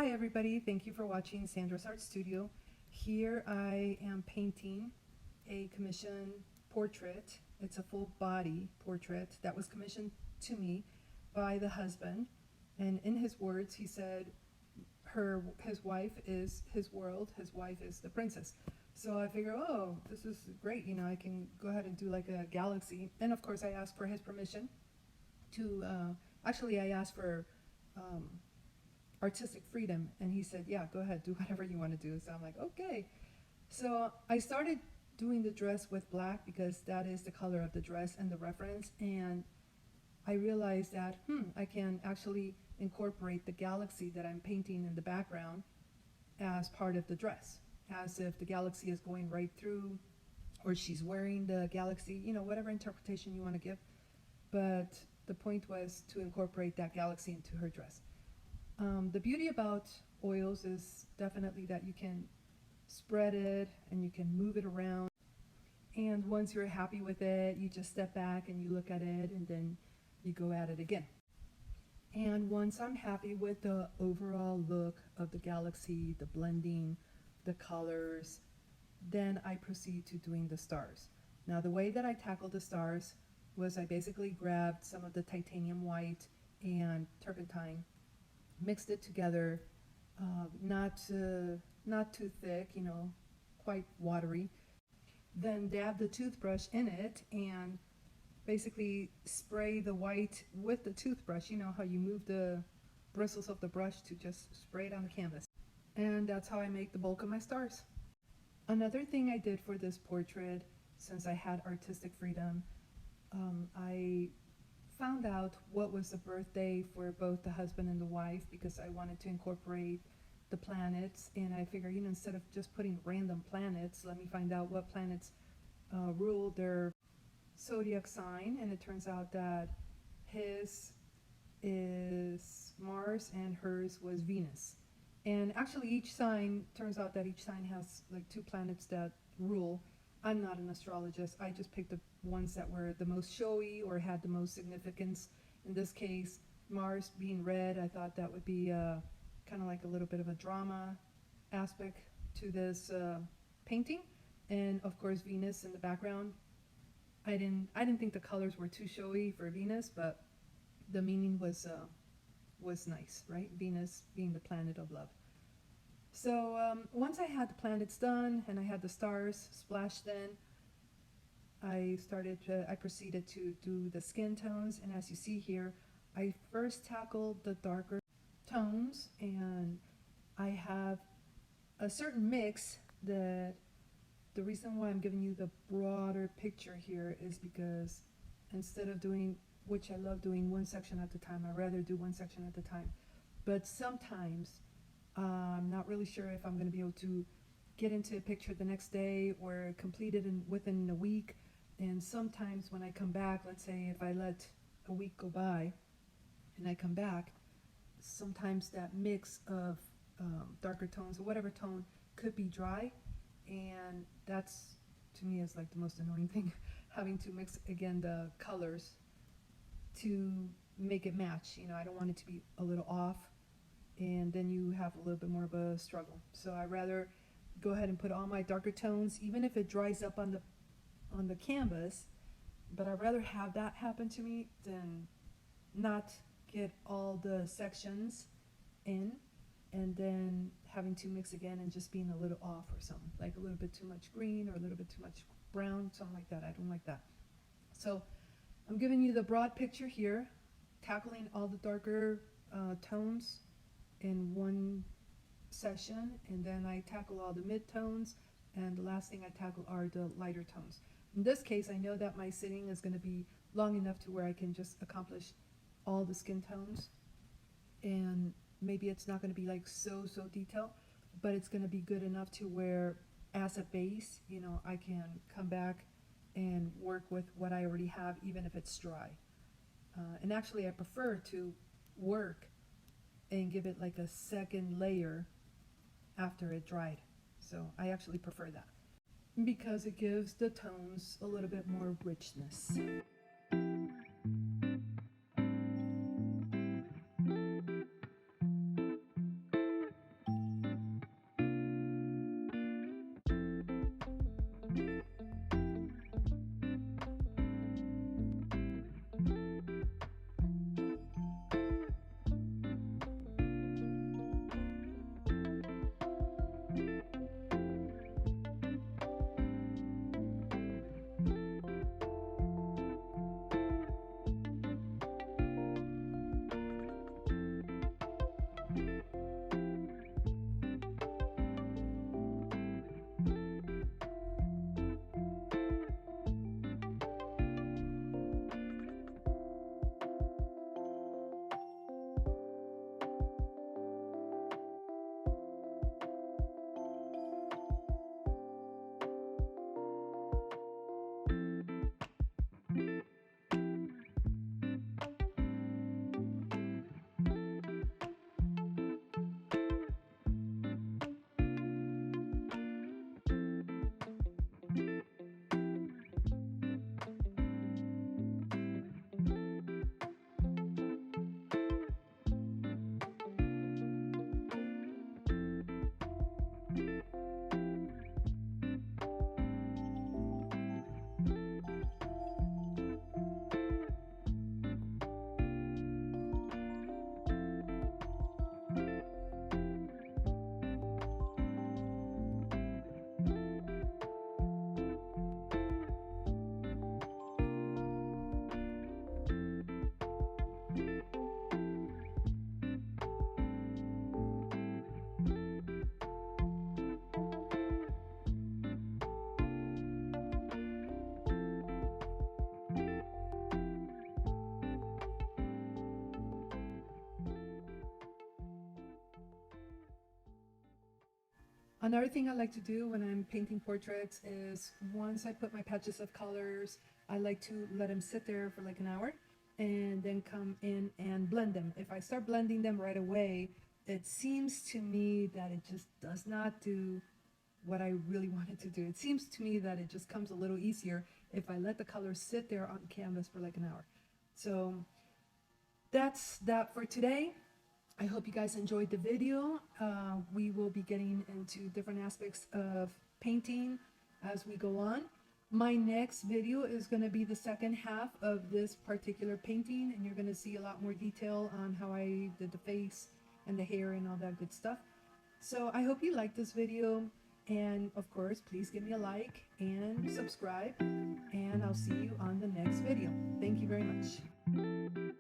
Hi everybody, thank you for watching Sandra's Art Studio. Here I am painting a commission portrait. It's a full body portrait that was commissioned to me by the husband. And in his words, he said his wife is his world, his wife is the princess. So I figure, oh, this is great, I can go ahead and do like a galaxy. And of course I asked for his permission to, I asked for artistic freedom, and he said, yeah, go ahead, do whatever you want to do. So I'm like, okay. So I started doing the dress with black because that is the color of the dress and the reference, and I realized that I can actually incorporate the galaxy that I'm painting in the background as part of the dress, as if the galaxy is going right through, or she's wearing the galaxy, whatever interpretation you want to give. But the point was to incorporate that galaxy into her dress. The beauty about oils is definitely that you can spread it and you can move it around. And once you're happy with it, you just step back and you look at it and then you go at it again. And once I'm happy with the overall look of the galaxy, the blending, the colors, then I proceed to doing the stars. Now the way that I tackled the stars was I basically grabbed some of the titanium white and turpentine, mixed it together, not too thick, quite watery. Then dab the toothbrush in it and basically spray the white with the toothbrush. You know how you move the bristles of the brush to just spray it on the canvas. And that's how I make the bulk of my stars. Another thing I did for this portrait, since I had artistic freedom, I found out what was the birthday for both the husband and the wife because I wanted to incorporate the planets, and I figured, instead of just putting random planets, let me find out what planets rule their zodiac sign. And it turns out that his is Mars and hers was Venus. And actually turns out that each sign has like two planets that rule. I'm not an astrologist. I just picked the ones that were the most showy or had the most significance. In this case, Mars being red, I thought that would be kind of like a little bit of a drama aspect to this painting. And of course, Venus in the background. I didn't think the colors were too showy for Venus, but the meaning was nice, right? Venus being the planet of love. So once I had the planets done and I had the stars splashed in, I proceeded to do the skin tones. And as you see here, I first tackled the darker tones, and I have a certain mix that the reason why I'm giving you the broader picture here is because instead of doing, which I love doing one section at a time, I'd rather do one section at a time. But sometimes I'm not really sure if I'm going to be able to get into a picture the next day or complete it within a week. And sometimes when I come back, let's say if I let a week go by and I come back, sometimes that mix of darker tones or whatever tone could be dry, and that's, to me, is like the most annoying thing, having to mix again the colors to make it match. I don't want it to be a little off, and then you have a little bit more of a struggle. So I'd rather go ahead and put all my darker tones, even if it dries up on the canvas, but I'd rather have that happen to me than not get all the sections in and then having to mix again and just being a little off or something, like a little bit too much green or a little bit too much brown, something like that. I don't like that. So I'm giving you the broad picture here, tackling all the darker tones in one session, and then I tackle all the mid-tones, and the last thing I tackle are the lighter tones. In this case, I know that my sitting is going to be long enough to where I can just accomplish all the skin tones, and maybe it's not going to be like so detailed, but it's going to be good enough to where as a base, I can come back and work with what I already have, even if it's dry. And actually I prefer to work and give it like a second layer after it dried. So I actually prefer that because it gives the tones a little bit more richness. Another thing I like to do when I'm painting portraits is once I put my patches of colors, I like to let them sit there for like an hour and then come in and blend them. If I start blending them right away, it seems to me that it just does not do what I really wanted to do. It seems to me that it just comes a little easier if I let the colors sit there on canvas for like an hour. So that's that for today. I hope you guys enjoyed the video. We will be getting into different aspects of painting as we go on. My next video is going to be the second half of this particular painting, and you're going to see a lot more detail on how I did the face and the hair and all that good stuff. So I hope you liked this video, and of course, please give me a like and subscribe, and I'll see you on the next video. Thank you very much.